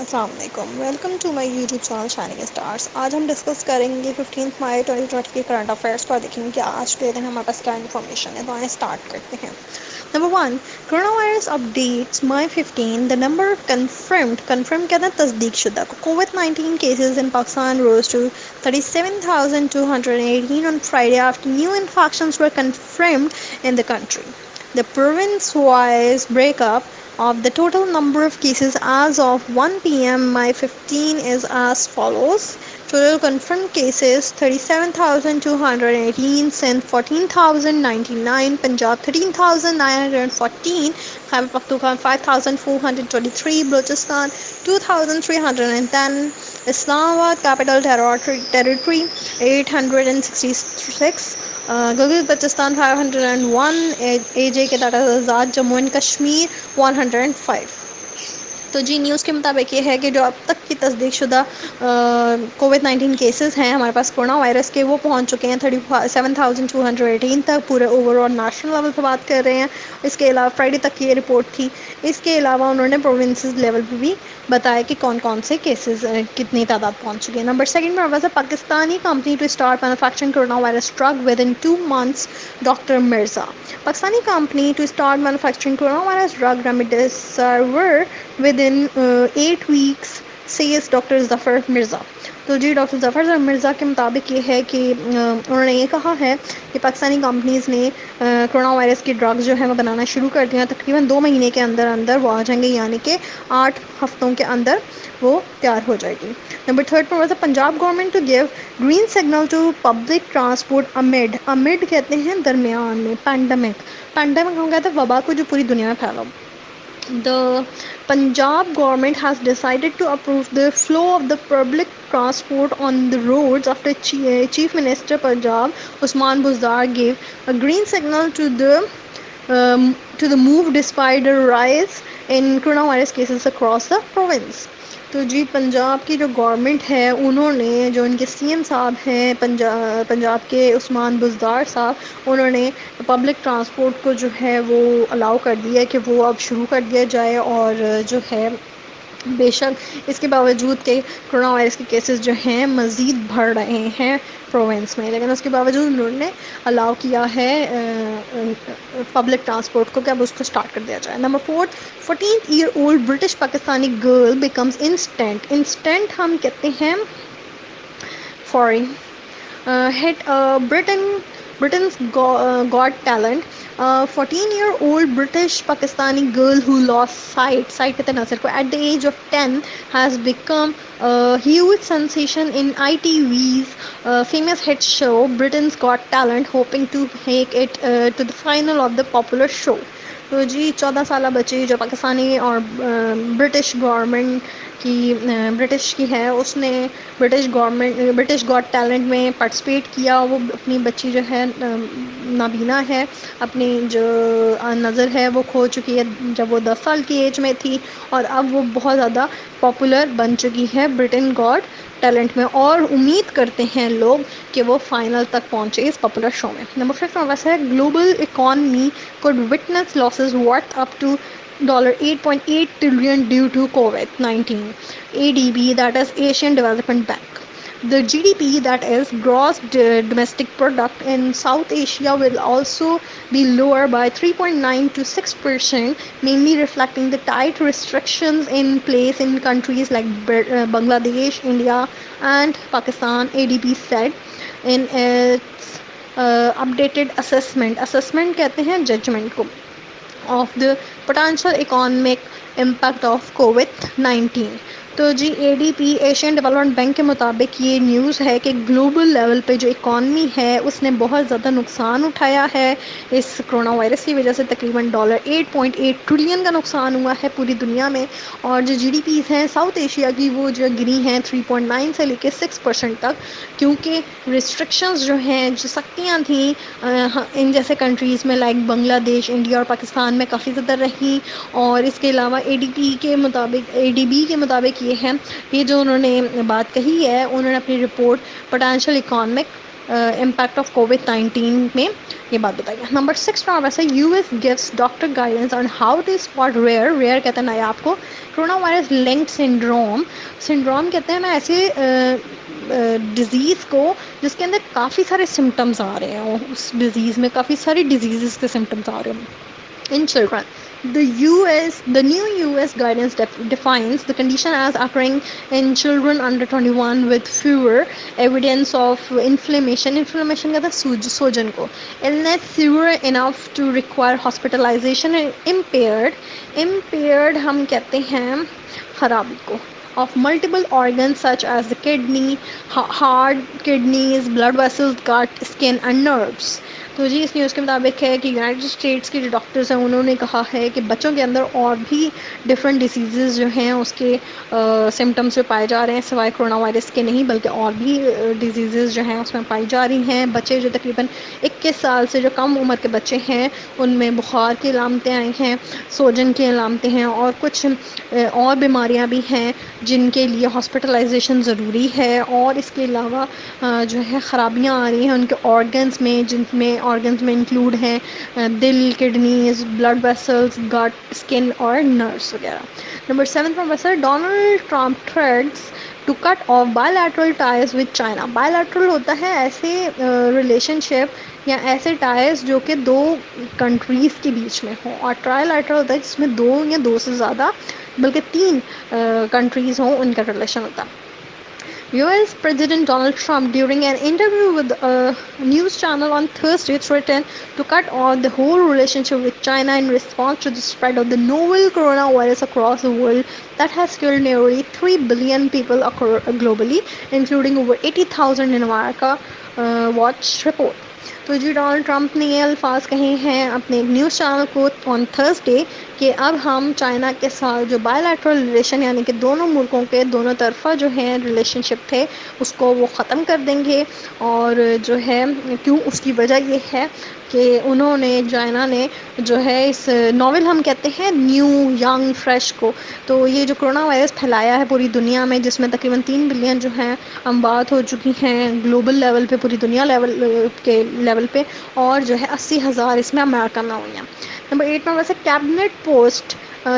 السلام علیکم، welcome to my YouTube channel shining stars. آج ہم ڈسکس کریں گے 15 مئی 2020 کے کرنٹ افیئرس پر، دیکھیں گے کہ آج کے دن ہمارے پاس کیا انفارمیشن ہے۔ تو آئیں اسٹارٹ کرتے ہیں۔ Number 1، corona virus updates May 15، the number of confirm کہتے ہیں تصدیق شدہ کووڈ-19 cases in Pakistan rose to 37,218 on Friday after new infections were confirmed in the country. The province-wise breakup of the total number of cases as of 1 p.m. May 15 is as follows. Total confirmed cases 37,218, Sindh 14,099, Punjab 13,914, Khyber Pakhtunkhwa 5,423, Balochistan 2,310, Islamabad Capital Territory 866, Gilgit-Baltistan 501, AJ کے تعداد Jammu and Kashmir 105۔ تو جی news کے مطابق یہ ہے کہ جو اب تک کی تصدیق شدہ کووڈ-19 کیسز ہیں ہمارے پاس کورونا وائرس کے، وہ پہنچ چکے ہیں 37,218 تک، پورے اوور آل نیشنل لیول پہ بات کر رہے ہیں۔ اس کے علاوہ فرائیڈے تک کی یہ رپورٹ تھی۔ اس کے علاوہ انہوں نے پروونسز لیول پہ بھی بتایا کہ کون کون سے کیسز کتنی تعداد پہنچ چکی ہے۔ نمبر 2 پر ویسے Pakistani company to start manufacturing corona virus drug with in 2 months، doctor Mirza. Pakistani company to start manufacturing corona virus drug remdesivir with in 8 weeks، says doctor Zafar Mirza. تو جی ڈاکٹر ظفر مرزا کے مطابق یہ ہے کہ انہوں نے یہ کہا ہے کہ پاکستانی کمپنیز نے کرونا وائرس کی ڈرگز جو ہے وہ بنانا شروع کر دیا، تقریباً 2 مہینے کے اندر اندر وہ آ جائیں گے، یعنی کہ 8 ہفتوں کے اندر وہ تیار ہو جائے گی۔ نمبر 3 پر ویسے Punjab government to give green signal to public transport amid کہتے ہیں درمیان میں پینڈیمک ہم کہتے ہیں وبا کو جو پوری دنیا میں پھیلا۔ The Punjab government has decided to approve the flow of the public transport on the roads after Chief Minister Punjab Usman Buzdar gave a green signal to the move despite a rise in coronavirus cases across the province. تو جی پنجاب کی جو government ہے انہوں نے، جو ان کے C M صاحب ہیں پنجاب کے عثمان بزدار صاحب، انہوں نے پبلک ٹرانسپورٹ کو جو ہے وہ الاؤ کر دیا ہے کہ وہ اب شروع کر دیا جائے، اور جو ہے بے شک اس کے باوجود کہ کرونا وائرس کے کیسز جو ہیں مزید بڑھ رہے ہیں پروونس میں، لیکن اس کے باوجود انہوں نے الاؤ کیا ہے پبلک ٹرانسپورٹ کو کہ اب اس کو اسٹارٹ کر دیا جائے۔ Number 4، 14-year-old British Pakistani girl becomes instant ہم کہتے ہیں فورن ہٹ Britain's Got Talent. 14-year-old British Pakistani girl who lost sight کہتے ہیں نظر کو at the age of 10 has become a huge sensation in ITV's famous hit show Britain's Got Talent, hoping to make it to the final of the popular show. تو جی 14 سالہ بچی جو پاکستانی اور British government کی برٹش کی ہے، اس نے British got talent میں پارٹیسپیٹ کیا۔ وہ اپنی بچی جو ہے نابینا ہے، اپنی جو نظر ہے وہ کھو چکی ہے جب وہ 10 سال کی ایج میں تھی، اور اب وہ بہت زیادہ پاپولر بن چکی ہے برٹن گاٹ ٹیلنٹ میں، اور امید کرتے ہیں لوگ کہ وہ فائنل تک پہنچے اس پاپولر شو میں۔ نمبر 5 میں ویسے global economy could witness losses worth up to $8.8 trillion due to COVID-19. ADB, that is Asian Development Bank. The GDP, that is gross domestic product, in South Asia will also be lower by 3.9 to 6%, mainly reflecting the tight restrictions in place in countries like Bangladesh, India and Pakistan, ADB said in its updated assessment کہتے ہیں judgment کو of the potential economic impact of COVID-19. تو جی A D P Asian development bank کے مطابق یہ news ہے کہ گلوبل لیول پہ جو اکانمی ہے اس نے بہت زیادہ نقصان اٹھایا ہے اس کرونا وائرس کی وجہ سے۔ تقریباً $8.8 ٹریلین کا نقصان ہوا ہے پوری دنیا میں، اور جو جی ڈی پیز ہیں ساؤتھ ایشیا کی وہ جو گری ہیں 3.9 سے لے کے 6% تک، کیونکہ ریسٹرکشنز جو ہیں، جو سختیاں تھیں ان جیسے کنٹریز میں لائک بنگلہ دیش، انڈیا اور پاکستان میں کافی زیادہ رہیں۔ اور اس کے علاوہ اے ڈی بی کے مطابق یہ ہے، یہ جو انہوں نے بات کہی ہے، انہوں نے اپنی report potential economic impact of کووڈ-19 میں یہ بات بتائی ہے. نمبر 6 پر ویسے US gives doctor guidance on how to spot rare کہتے ہیں نا آپ کو کورونا وائرس لنکڈ سنڈروم کہتے ہیں نا ایسے ڈیزیز کو جس کے اندر کافی سارے سمٹمز آ رہے ہیں, اس ڈیزیز میں کافی ساری ڈیزیزز کے سمٹمز آ رہے ہیں in children. The new US guidance defines the condition as occurring in children under 21 with fever evidence of inflammation. Inflammation کہتا ہے سوجن کو. Illness severe enough to require hospitalization and impaired ہم کہتے ہیں خرابی کو of multiple organs such as the kidney, heart, kidneys, blood vessels, gut, skin and nerves. تو جی اس نیوز کے مطابق ہے کہ یونائٹڈ اسٹیٹس کے جو ڈاکٹرز ہیں انہوں نے کہا ہے کہ بچوں کے اندر اور بھی ڈفرینٹ ڈیزیزز جو ہیں اس کے سمٹمس جو پائے جا رہے ہیں سوائے کرونا وائرس کے نہیں بلکہ اور بھی ڈیزیزز جو ہیں اس میں پائی جا رہی ہیں. بچے جو تقریباً 21 سال سے جو کم عمر کے بچے ہیں ان میں بخار کی علامتیں آئی ہیں, سوجن کی علامتیں ہیں اور کچھ اور بیماریاں بھی ہیں جن کے لیے ہاسپٹلائزیشن ضروری ہے. اور اس کے علاوہ جو ہے خرابیاں آ رہی ہیں ان کے آرگنز میں, جن میں آرگنز میں انکلوڈ ہیں دل, kidneys, blood vessels, gut, skin اور نروز وغیرہ. Number 7 professor Donald Trump threats to cut off bilateral ties with China. Bilateral ہوتا ہے ایسے ریلیشن شپ یا ایسے ٹائز جو کہ دو کنٹریز کے بیچ میں ہوں, اور ٹرائی لیٹرل ہوتا ہے جس میں دو یا دو سے زیادہ بلکہ 3 کنٹریز ہوں ان کا ریلیشن ہوتا ہے. US President Donald Trump, during an interview with a news channel on Thursday, threatened to cut off the whole relationship with China in response to the spread of the novel coronavirus across the world that has killed nearly 3 billion people globally, including over 80,000 in America, Watch report. تو جی Donald Trump نے یہ الفاظ کہے ہیں اپنے ایک news channel کو آن Thursday کہ اب ہم چائنا کے ساتھ جو بائی لیٹرل ریلیشن یعنی کہ دونوں ملکوں کے دونوں طرفہ جو ہے ریلیشن شپ تھے اس کو وہ ختم کر دیں گے. اور جو ہے کیوں, اس کی وجہ یہ ہے کہ انہوں نے چائنا نے جو ہے اس ناول ہم کہتے ہیں نیو ینگ فریش کو, تو یہ جو کرونا وائرس پھیلایا ہے پوری دنیا میں جس میں تقریباً 3 بلین جو ہیں اموات ہو چکی ہیں گلوبل لیول پہ, پوری دنیا لیول پہ, اور جو ہے 80,000 اس میں امریکہ میں ہوئی ہیں. نمبر 8 میں ویسے کیبنٹ پوسٹ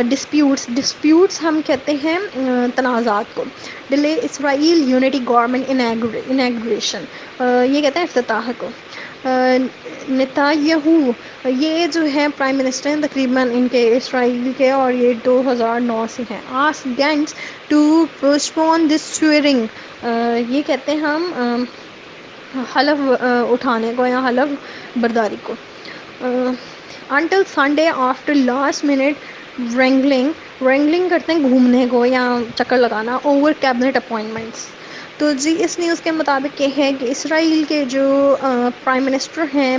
ڈسپیوٹس ہم کہتے ہیں تنازعات کو. ڈیلے اسرائیل یونٹی گورنمنٹ انیگریشن, یہ کہتے ہیں افتتاح کو. نتانیاہو یہ جو ہے پرائم منسٹر ہیں تقریباً ان کے اسرائیل کے, اور یہ 2009 سے ہیں. Ask gains to postpone this swearing, یہ کہتے ہیں ہم حلف اٹھانے کو یا حلف برداری کو. Until Sunday after last minute wrangling کرتے ہیں گھومنے کو یا چکر لگانا اوور کیبنٹ اپوائنٹمنٹس. تو جی اس نیوز کے مطابق یہ ہے کہ اسرائیل کے جو پرائم منسٹر ہیں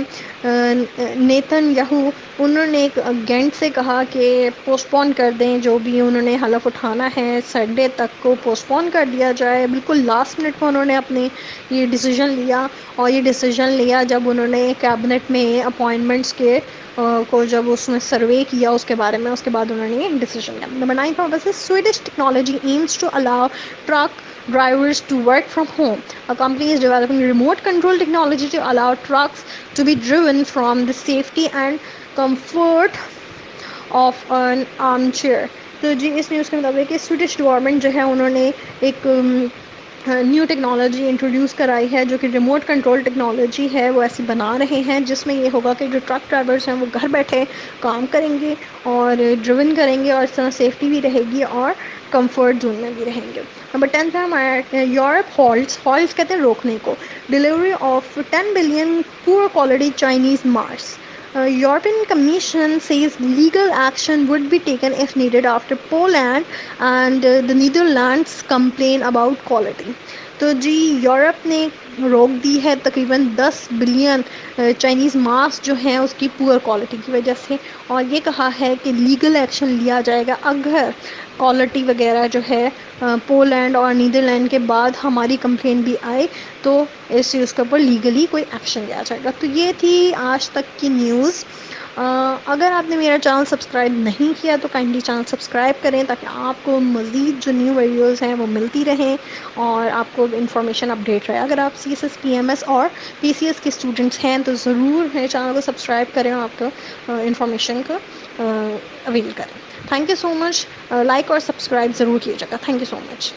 نیتن یاہو, انہوں نے ایک گینٹ سے کہا کہ پوسٹ پون کر دیں جو بھی انہوں نے حلف اٹھانا ہے سنڈے تک کو پوسٹ پون کر دیا جائے. بالکل لاسٹ منٹ کو انہوں نے اپنے یہ ڈیسیجن لیا, اور یہ ڈیسیجن لیا جب انہوں نے کیبنٹ میں اپوائنٹمنٹس کے کو جب اس میں سروے کیا اس کے بارے میں, اس کے بعد انہوں نے یہ ڈیسیجن لیا. نمبر 9 پر ویسے Swedish technology aims to allow truck drivers to work from home. A company is developing remote control technology to allow trucks to be driven from the safety and comfort of an armchair. تو جی اس news کے مطابق کہ Swedish government جو ہے انہوں نے ایک new technology introduce کرائی ہے جو کہ ریموٹ کنٹرول ٹیکنالوجی ہے, وہ ایسی بنا رہے ہیں جس میں یہ ہوگا کہ جو ٹرک ڈرائیورس ہیں وہ گھر بیٹھے کام کریں گے اور ڈریون کریں گے, اور اس طرح سیفٹی بھی رہے گی اور کمفرٹ زون میں بھی رہیں گے. نمبر 10 پہ ہمارا یورپ ہالٹس کہتے ہیں روکنے کو. Delivery of 10 billion poor quality Chinese mask. European Commission says legal action would be taken if needed after Poland and the Netherlands complain about quality. تو جی یورپ نے روک دی ہے تقریباً 10 بلین چائنیز ماسک جو ہیں اس کی پور کوالٹی کی وجہ سے, اور یہ کہا ہے کہ لیگل ایکشن لیا جائے گا اگر کوالٹی وغیرہ جو ہے پولینڈ اور نیدرلینڈ کے بعد ہماری کمپلین بھی آئے تو اس چیز کے اوپر لیگلی کوئی ایکشن لیا جائے گا. تو یہ تھی آج تک کی نیوز. اگر آپ نے میرا چینل سبسکرائب نہیں کیا تو کائنڈلی چینل سبسکرائب کریں تاکہ آپ کو مزید جو نیو ویڈیوز ہیں وہ ملتی رہیں اور آپ کو انفارمیشن اپڈیٹ رہے. اگر آپ CSS PMS اور PCS کے اسٹوڈنٹس ہیں تو ضرور میرے چینل کو سبسکرائب کریں اور آپ کو انفارمیشن کو اویل کریں. Thank you so much. Like اور سبسکرائب ضرور کیجیے گا. Thank you so much.